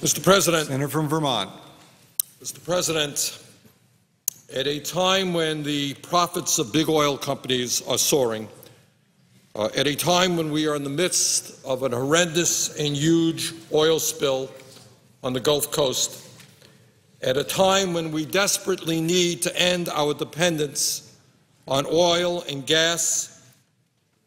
Mr. President. Senator from Vermont. Mr. President, at a time when the profits of big oil companies are soaring, at a time when we are in the midst of an horrendous and huge oil spill on the Gulf Coast, at a time when we desperately need to end our dependence on oil and gas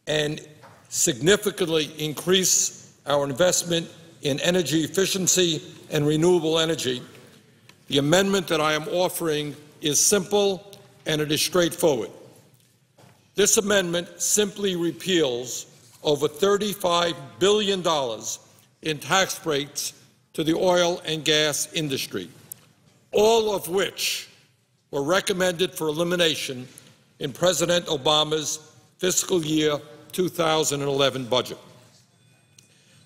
and significantly increase our investment in energy efficiency and renewable energy, the amendment that I am offering is simple and it is straightforward. This amendment simply repeals over $35 billion in tax breaks to the oil and gas industry, all of which were recommended for elimination in President Obama's fiscal year 2011 budget.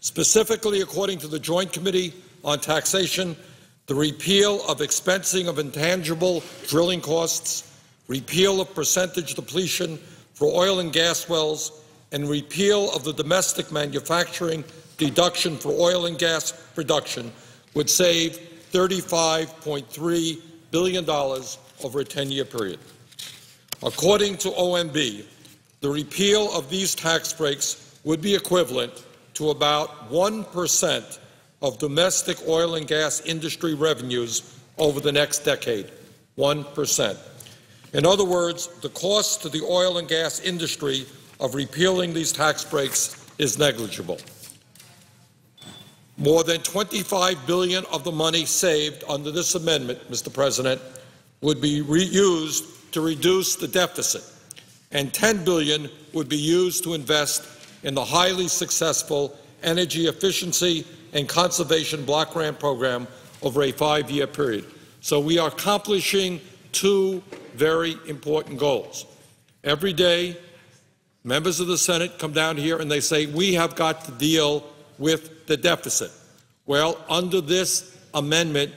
Specifically, according to the Joint Committee on Taxation, the repeal of expensing of intangible drilling costs, repeal of percentage depletion for oil and gas wells, and repeal of the domestic manufacturing deduction for oil and gas production would save $35.3 billion over a 10-year period. According to OMB, the repeal of these tax breaks would be equivalent to about 1% of domestic oil and gas industry revenues over the next decade, 1%. In other words, the cost to the oil and gas industry of repealing these tax breaks is negligible. More than $25 billion of the money saved under this amendment, Mr. President, would be reused to reduce the deficit, and $10 billion would be used to invest in the highly successful energy efficiency and conservation block grant program over a 5-year period. So we are accomplishing two very important goals. Every day, members of the Senate come down here and they say, we have got to deal with the deficit. Well, under this amendment,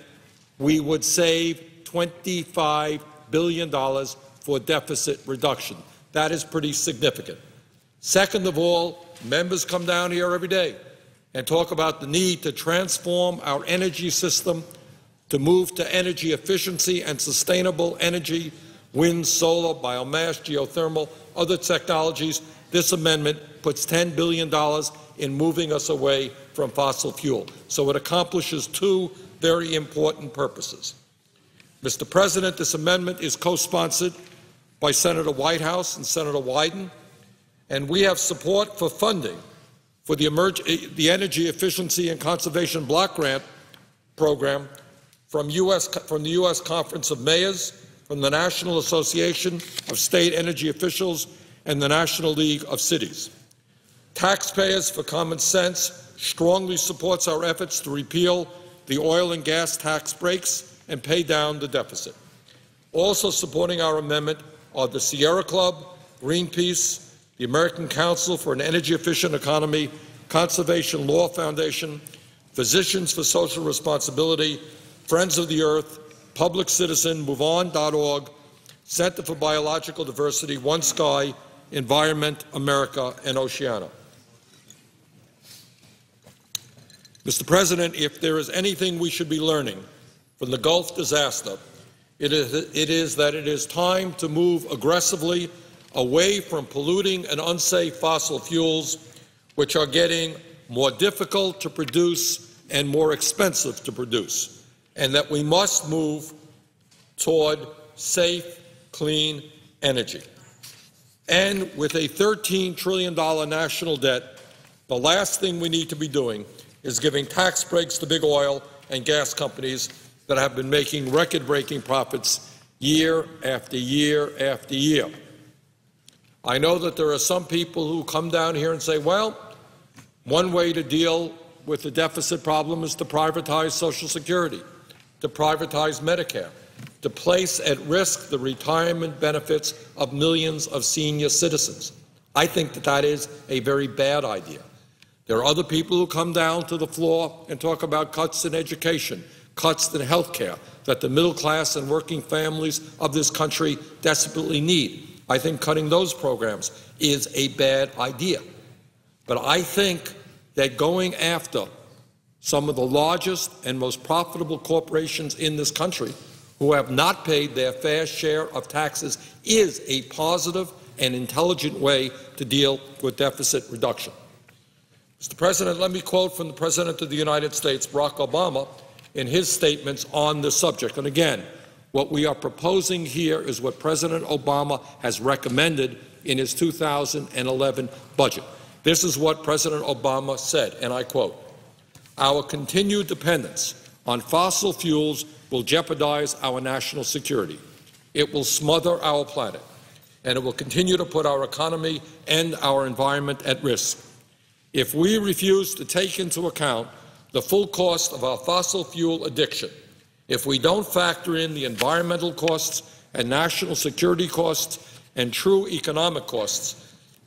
we would save $25 billion for deficit reduction. That is pretty significant. Second of all, members come down here every day and talk about the need to transform our energy system to move to energy efficiency and sustainable energy, wind, solar, biomass, geothermal, other technologies. This amendment puts $10 billion in moving us away from fossil fuel. So it accomplishes two very important purposes. Mr. President, this amendment is co-sponsored by Senator Whitehouse and Senator Wyden, and we have support for funding for the Energy Efficiency and Conservation Block Grant Program from the U.S. Conference of Mayors, from the National Association of State Energy Officials, and the National League of Cities. Taxpayers for Common Sense strongly supports our efforts to repeal the oil and gas tax breaks and pay down the deficit. Also supporting our amendment are the Sierra Club, Greenpeace, the American Council for an Energy Efficient Economy, Conservation Law Foundation, Physicians for Social Responsibility, Friends of the Earth, Public Citizen, MoveOn.org, Center for Biological Diversity, One Sky, Environment America, and Oceana. Mr. President, if there is anything we should be learning from the Gulf disaster, it is that it is time to move aggressively away from polluting and unsafe fossil fuels, which are getting more difficult to produce and more expensive to produce, and that we must move toward safe, clean energy. And with a $13 trillion national debt, the last thing we need to be doing is giving tax breaks to big oil and gas companies that have been making record-breaking profits year after year after year. I know that there are some people who come down here and say, well, one way to deal with the deficit problem is to privatize Social Security, to privatize Medicare, to place at risk the retirement benefits of millions of senior citizens. I think that that is a very bad idea. There are other people who come down to the floor and talk about cuts in education, cuts in health care that the middle class and working families of this country desperately need. I think cutting those programs is a bad idea. But I think that going after some of the largest and most profitable corporations in this country who have not paid their fair share of taxes is a positive and intelligent way to deal with deficit reduction. Mr. President, let me quote from the President of the United States, Barack Obama, in his statements on this subject. And again, what we are proposing here is what President Obama has recommended in his 2011 budget. This is what President Obama said, and I quote, "Our continued dependence on fossil fuels will jeopardize our national security. It will smother our planet, and it will continue to put our economy and our environment at risk. If we refuse to take into account the full cost of our fossil fuel addiction, if we don't factor in the environmental costs and national security costs and true economic costs,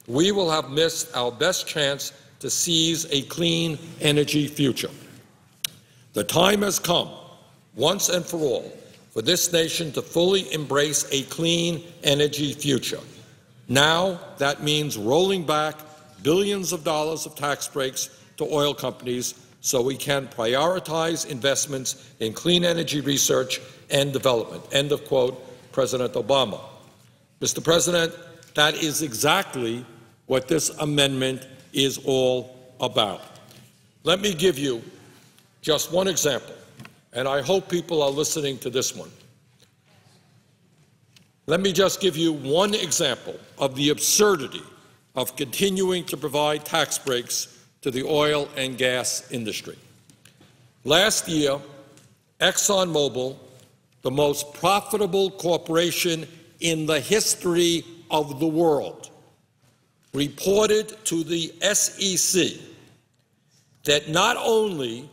we will have missed our best chance to seize a clean energy future. The time has come, once and for all, for this nation to fully embrace a clean energy future. Now that means rolling back billions of dollars of tax breaks to oil companies so we can prioritize investments in clean energy research and development." End of quote, President Obama. Mr. President, that is exactly what this amendment is all about. Let me give you just one example, and I hope people are listening to this one. Let me just give you one example of the absurdity of continuing to provide tax breaks to the oil and gas industry. Last year, ExxonMobil, the most profitable corporation in the history of the world, reported to the SEC that not only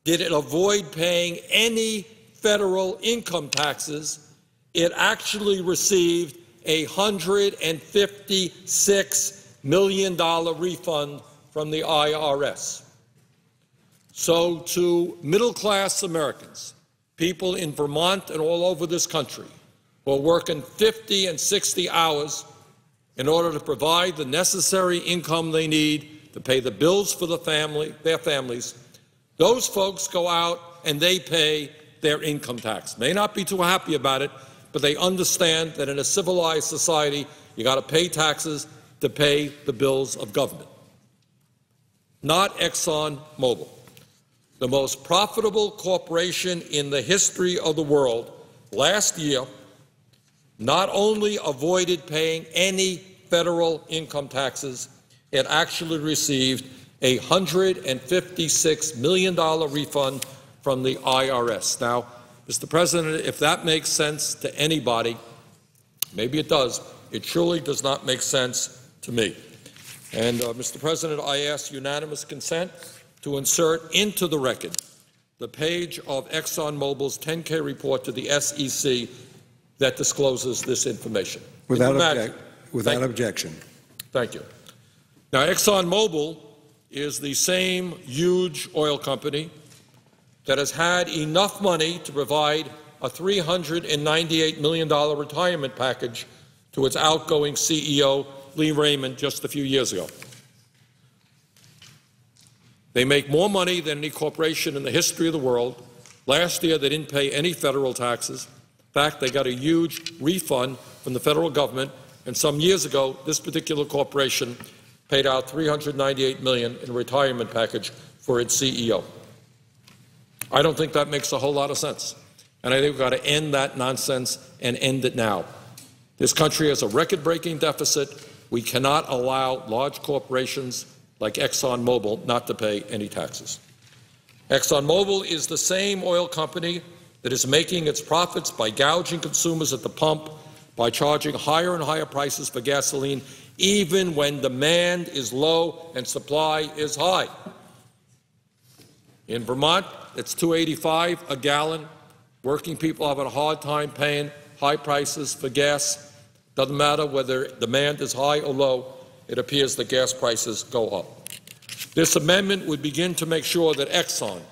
did it avoid paying any federal income taxes, it actually received a $156 million refund from the IRS. So to middle-class Americans, people in Vermont and all over this country, who are working 50 and 60 hours in order to provide the necessary income they need to pay the bills for their families, those folks go out and they pay their income tax. May not be too happy about it, but they understand that in a civilized society, you got to pay taxes to pay the bills of government. Not ExxonMobil, the most profitable corporation in the history of the world, last year not only avoided paying any federal income taxes, it actually received a $156 million refund from the IRS. Now, Mr. President, if that makes sense to anybody, maybe it does, it truly does not make sense to me. And, Mr. President, I ask unanimous consent to insert into the record the page of ExxonMobil's 10K report to the SEC that discloses this information. Without objection. Thank you. Now, ExxonMobil is the same huge oil company that has had enough money to provide a $398 million retirement package to its outgoing CEO, Lee Raymond, just a few years ago. They make more money than any corporation in the history of the world. Last year, they didn't pay any federal taxes. In fact, they got a huge refund from the federal government, and some years ago, this particular corporation paid out $398 million in a retirement package for its CEO. I don't think that makes a whole lot of sense, and I think we've got to end that nonsense and end it now. This country has a record-breaking deficit. We cannot allow large corporations like ExxonMobil not to pay any taxes. ExxonMobil is the same oil company that is making its profits by gouging consumers at the pump, by charging higher and higher prices for gasoline, even when demand is low and supply is high. In Vermont, it's $2.85 a gallon. Working people have a hard time paying high prices for gas. Doesn't matter whether demand is high or low, it appears that gas prices go up. This amendment would begin to make sure that ExxonMobil,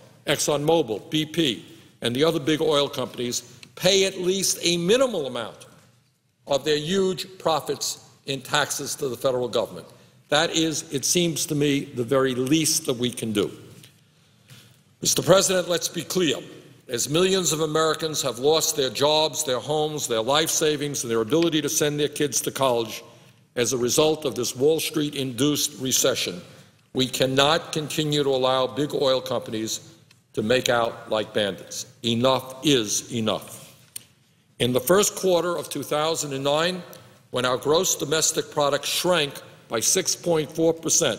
BP, and the other big oil companies pay at least a minimal amount of their huge profits in taxes to the federal government. That is, it seems to me, the very least that we can do. Mr. President, let's be clear. As millions of Americans have lost their jobs, their homes, their life savings, and their ability to send their kids to college as a result of this Wall Street-induced recession, we cannot continue to allow big oil companies to make out like bandits. Enough is enough. In the first quarter of 2009, when our gross domestic product shrank by 6.4%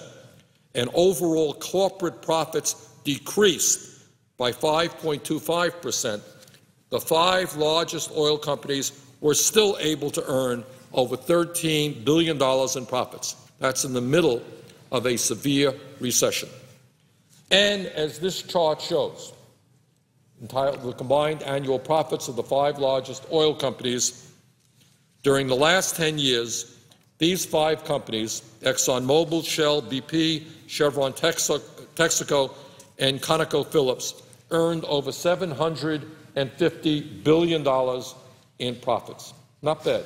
and overall corporate profits decreased by 5.25%, the 5 largest oil companies were still able to earn over $13 billion in profits. That's in the middle of a severe recession. And as this chart shows, entitled the combined annual profits of the 5 largest oil companies during the last 10 years, these 5 companies, ExxonMobil, Shell, BP, Chevron, Texaco, and ConocoPhillips, earned over $750 billion in profits. Not bad.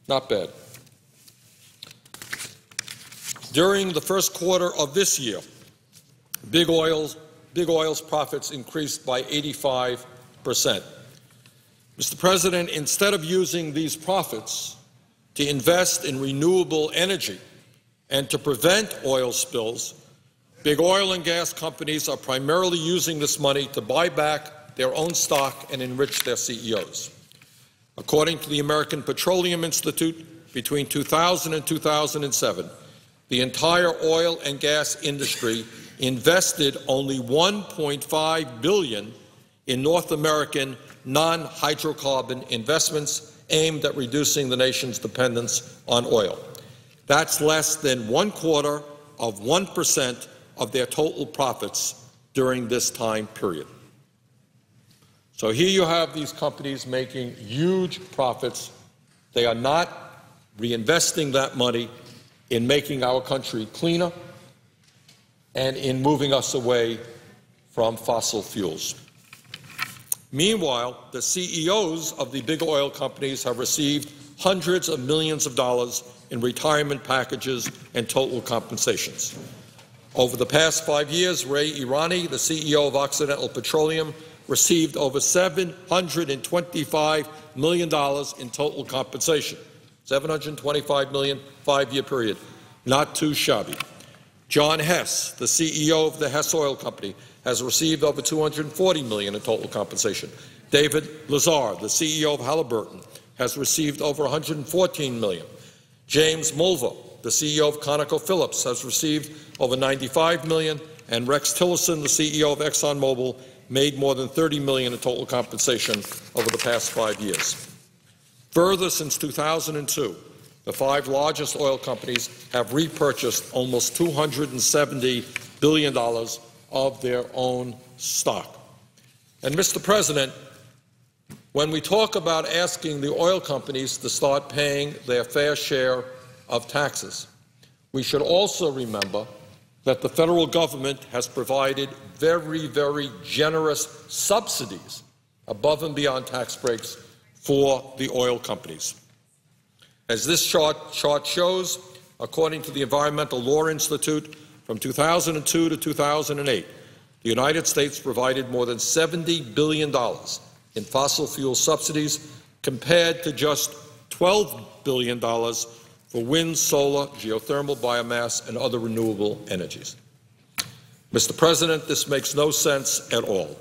Not bad. During the first quarter of this year, Big Oil's profits increased by 85%. Mr. President, instead of using these profits to invest in renewable energy and to prevent oil spills, big oil and gas companies are primarily using this money to buy back their own stock and enrich their CEOs. According to the American Petroleum Institute, between 2000 and 2007, the entire oil and gas industry invested only $1.5 billion in North American non-hydrocarbon investments aimed at reducing the nation's dependence on oil. That's less than 1/4% of their total profits during this time period. So here you have these companies making huge profits. They are not reinvesting that money in making our country cleaner and in moving us away from fossil fuels. Meanwhile, the CEOs of the big oil companies have received hundreds of millions of dollars in retirement packages and total compensations. Over the past 5 years, Ray Irani, the CEO of Occidental Petroleum, received over $725 million in total compensation. $725 million, 5-year period. Not too shabby. John Hess, the CEO of the Hess Oil Company, has received over $240 million in total compensation. David Lazar, the CEO of Halliburton, has received over $114 million. James Mulva, the CEO of ConocoPhillips, has received over $95 million, and Rex Tillerson, the CEO of ExxonMobil, made more than $30 million in total compensation over the past 5 years. Further, since 2002, the 5 largest oil companies have repurchased almost $270 billion of their own stock. And, Mr. President, when we talk about asking the oil companies to start paying their fair share of taxes, we should also remember that the federal government has provided very, very generous subsidies above and beyond tax breaks for the oil companies. As this chart shows, according to the Environmental Law Institute, from 2002 to 2008, the United States provided more than $70 billion in fossil fuel subsidies compared to just $12 billion for wind, solar, geothermal, biomass, and other renewable energies. Mr. President, this makes no sense at all.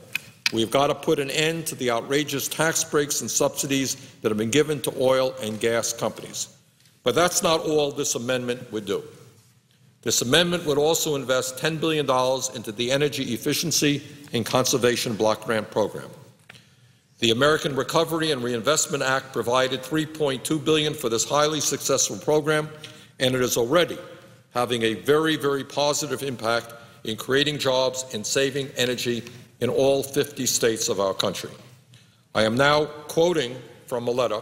We've got to put an end to the outrageous tax breaks and subsidies that have been given to oil and gas companies. But that's not all this amendment would do. This amendment would also invest $10 billion into the Energy Efficiency and Conservation Block Grant Program. The American Recovery and Reinvestment Act provided $3.2 billion for this highly successful program, and it is already having a very, very positive impact in creating jobs and saving energy in all 50 states of our country. I am now quoting from a letter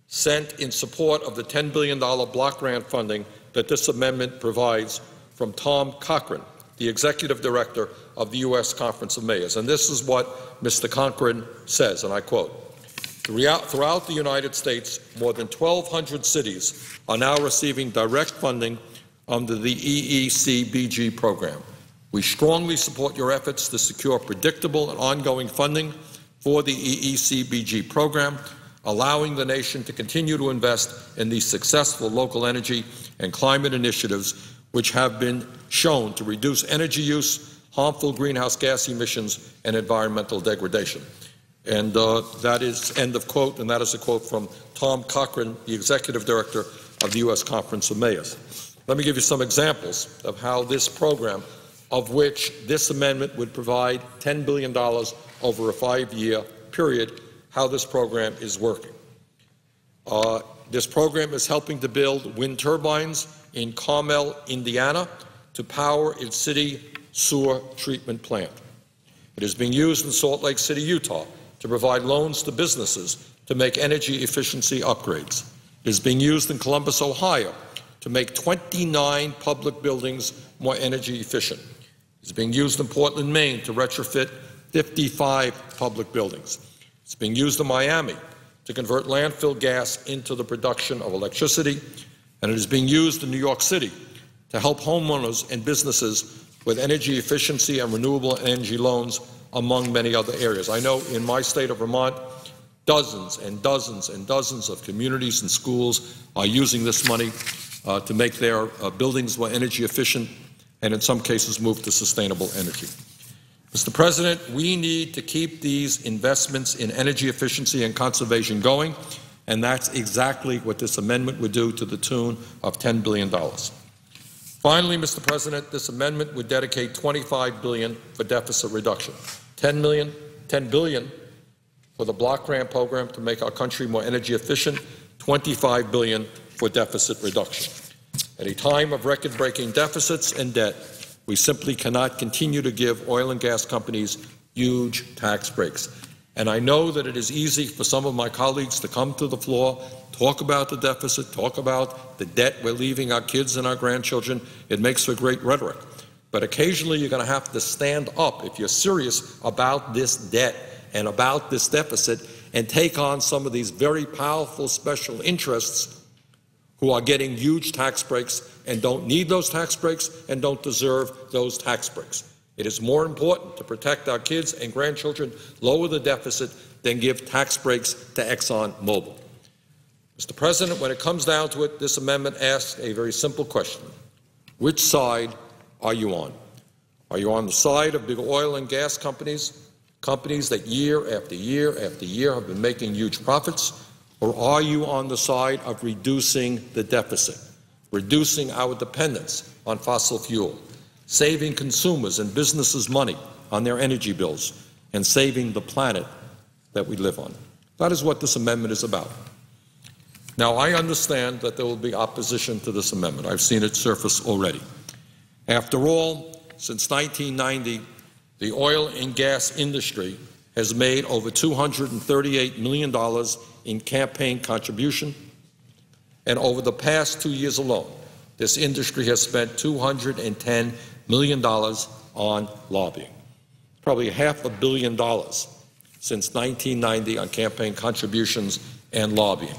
sent in support of the $10 billion block grant funding that this amendment provides from Tom Cochran, the Executive Director of the U.S. Conference of Mayors. And this is what Mr. Cochran says, and I quote, "Throughout the United States, more than 1,200 cities are now receiving direct funding under the EECBG program. We strongly support your efforts to secure predictable and ongoing funding for the EECBG program, allowing the nation to continue to invest in these successful local energy and climate initiatives which have been shown to reduce energy use, harmful greenhouse gas emissions, and environmental degradation. And that is end of quote, and that is a quote from Tom Cochran, the Executive Director of the U.S. Conference of Mayors. Let me give you some examples of how this program, of which this amendment would provide $10 billion over a 5-year period, how this program is working. This program is helping to build wind turbines in Carmel, Indiana, to power its city sewer treatment plant. It is being used in Salt Lake City, Utah, to provide loans to businesses to make energy efficiency upgrades. It is being used in Columbus, Ohio, to make 29 public buildings more energy efficient. It is being used in Portland, Maine, to retrofit 55 public buildings. It's being used in Miami to convert landfill gas into the production of electricity, and it is being used in New York City to help homeowners and businesses with energy efficiency and renewable energy loans, among many other areas. I know in my state of Vermont, dozens and dozens and dozens of communities and schools are using this money to make their buildings more energy efficient and in some cases move to sustainable energy. Mr. President, we need to keep these investments in energy efficiency and conservation going, and that's exactly what this amendment would do, to the tune of $10 billion. Finally, Mr. President, this amendment would dedicate $25 billion for deficit reduction, $10 billion for the block grant program to make our country more energy efficient, $25 billion for deficit reduction. At a time of record-breaking deficits and debt, we simply cannot continue to give oil and gas companies huge tax breaks. And I know that it is easy for some of my colleagues to come to the floor, talk about the deficit, talk about the debt we're leaving our kids and our grandchildren. It makes for great rhetoric. But occasionally you're going to have to stand up, if you're serious about this debt and about this deficit, and take on some of these very powerful special interests who are getting huge tax breaks and don't need those tax breaks and don't deserve those tax breaks. It is more important to protect our kids and grandchildren, lower the deficit, than give tax breaks to ExxonMobil. Mr. President, when it comes down to it, this amendment asks a very simple question. Which side are you on? Are you on the side of big oil and gas companies, companies that year after year after year have been making huge profits, or are you on the side of reducing the deficit, reducing our dependence on fossil fuel, saving consumers and businesses money on their energy bills, and saving the planet that we live on? That is what this amendment is about. Now, I understand that there will be opposition to this amendment. I've seen it surface already. After all, since 1990, the oil and gas industry has made over $238 million in campaign contribution, and over the past 2 years alone, this industry has spent $210 million on lobbying. Probably $500 million since 1990 on campaign contributions and lobbying.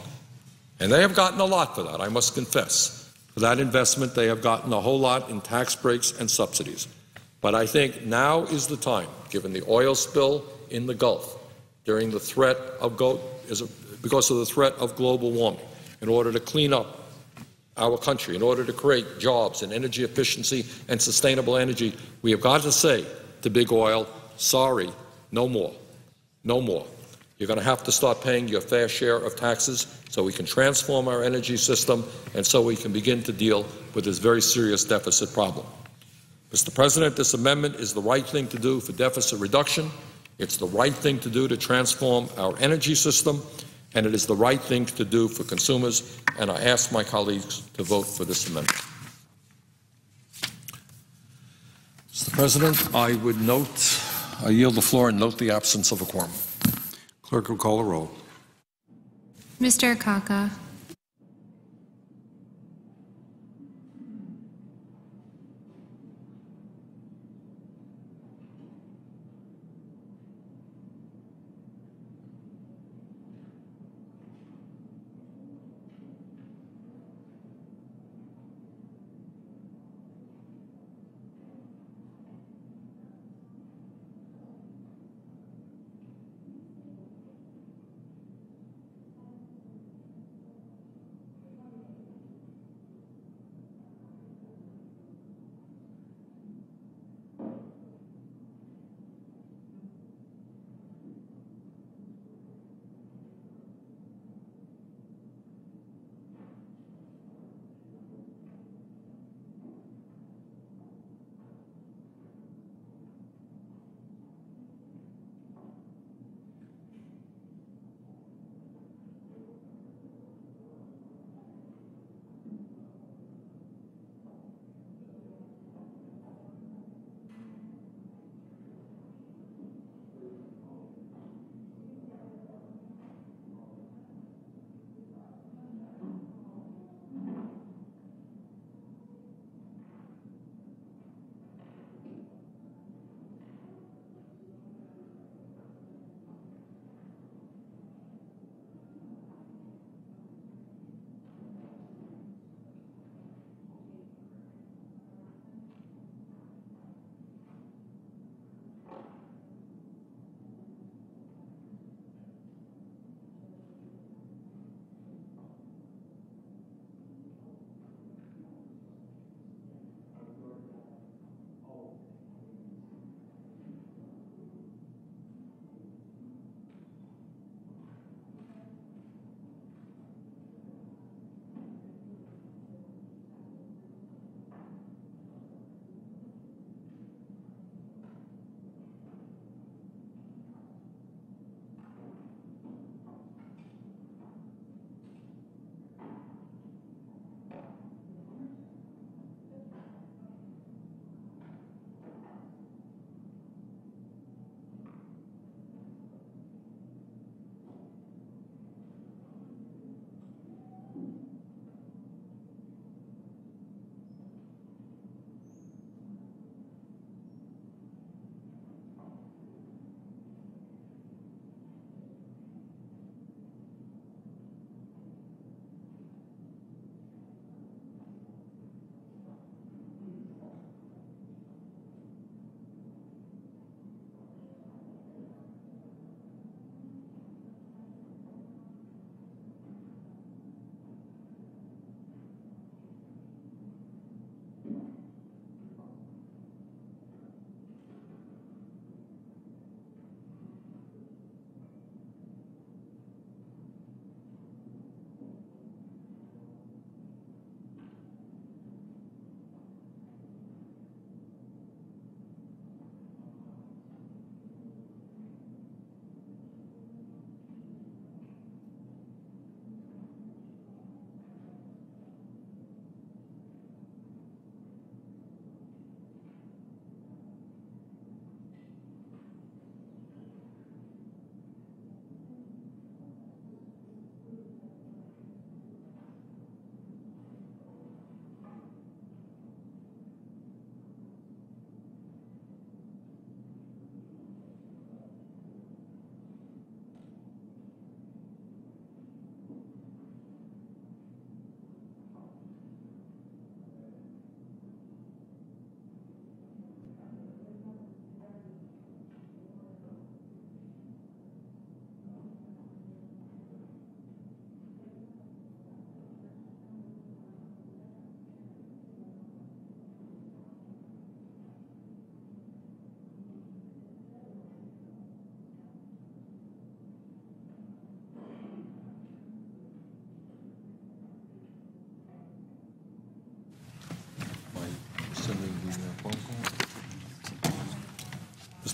And they have gotten a lot for that, I must confess. For that investment, they have gotten a whole lot in tax breaks and subsidies. But I think now is the time, given the oil spill in the Gulf, during the threat of because of the threat of global warming, in order to clean up our country, in order to create jobs and energy efficiency and sustainable energy, we have got to say to big oil, sorry, no more, no more. You're going to have to start paying your fair share of taxes so we can transform our energy system and so we can begin to deal with this very serious deficit problem. Mr. President, this amendment is the right thing to do for deficit reduction. It's the right thing to do to transform our energy system, and it is the right thing to do for consumers, and I ask my colleagues to vote for this amendment. Mr. President, I yield the floor and note the absence of a quorum. Clerk will call the roll. Mr. Akaka.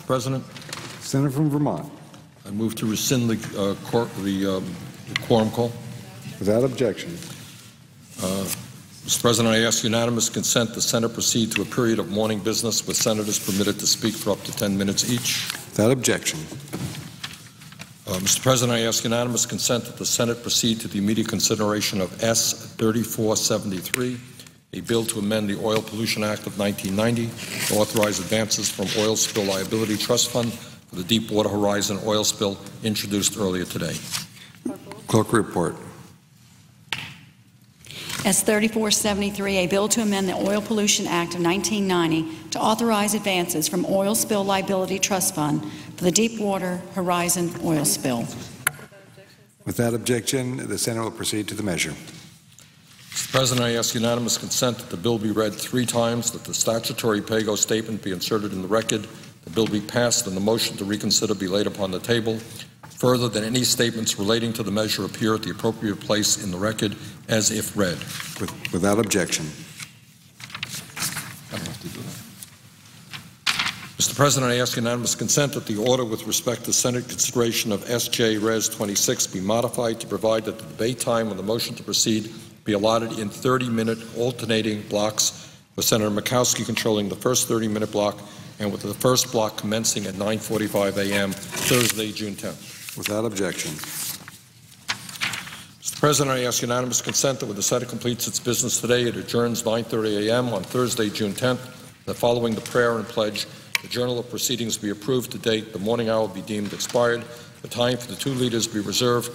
President. Senator from Vermont. I move to rescind the quorum call. Without objection. Mr. President, I ask unanimous consent the Senate proceed to a period of morning business with senators permitted to speak for up to 10 minutes each. Without objection. Mr. President, I ask unanimous consent that the Senate proceed to the immediate consideration of S. 3473, a bill to amend the Oil Pollution Act of 1990 to authorize advances from Oil Spill Liability Trust Fund for the Deepwater Horizon oil spill introduced earlier today. Clerk report. S. 3473, a bill to amend the Oil Pollution Act of 1990 to authorize advances from Oil Spill Liability Trust Fund for the Deepwater Horizon oil spill. Without objection, the Senate will proceed to the measure. Mr. President, I ask unanimous consent that the bill be read 3 times, that the statutory pay-go statement be inserted in the record, the bill be passed, and the motion to reconsider be laid upon the table. Further, that any statements relating to the measure appear at the appropriate place in the record as if read. Without objection. I don't have to do that. Mr. President, I ask unanimous consent that the order with respect to Senate consideration of S.J. Res. 26 be modified to provide that the debate time on the motion to proceed be allotted in 30-minute alternating blocks, with Senator Murkowski controlling the first 30-minute block and with the first block commencing at 9:45 a.m. Thursday, June 10th. Without objection. Mr. President, I ask unanimous consent that when the Senate completes its business today, it adjourns 9:30 a.m. on Thursday, June 10th, that following the prayer and pledge, the Journal of Proceedings be approved to date, the morning hour be deemed expired, the time for the 2 leaders be reserved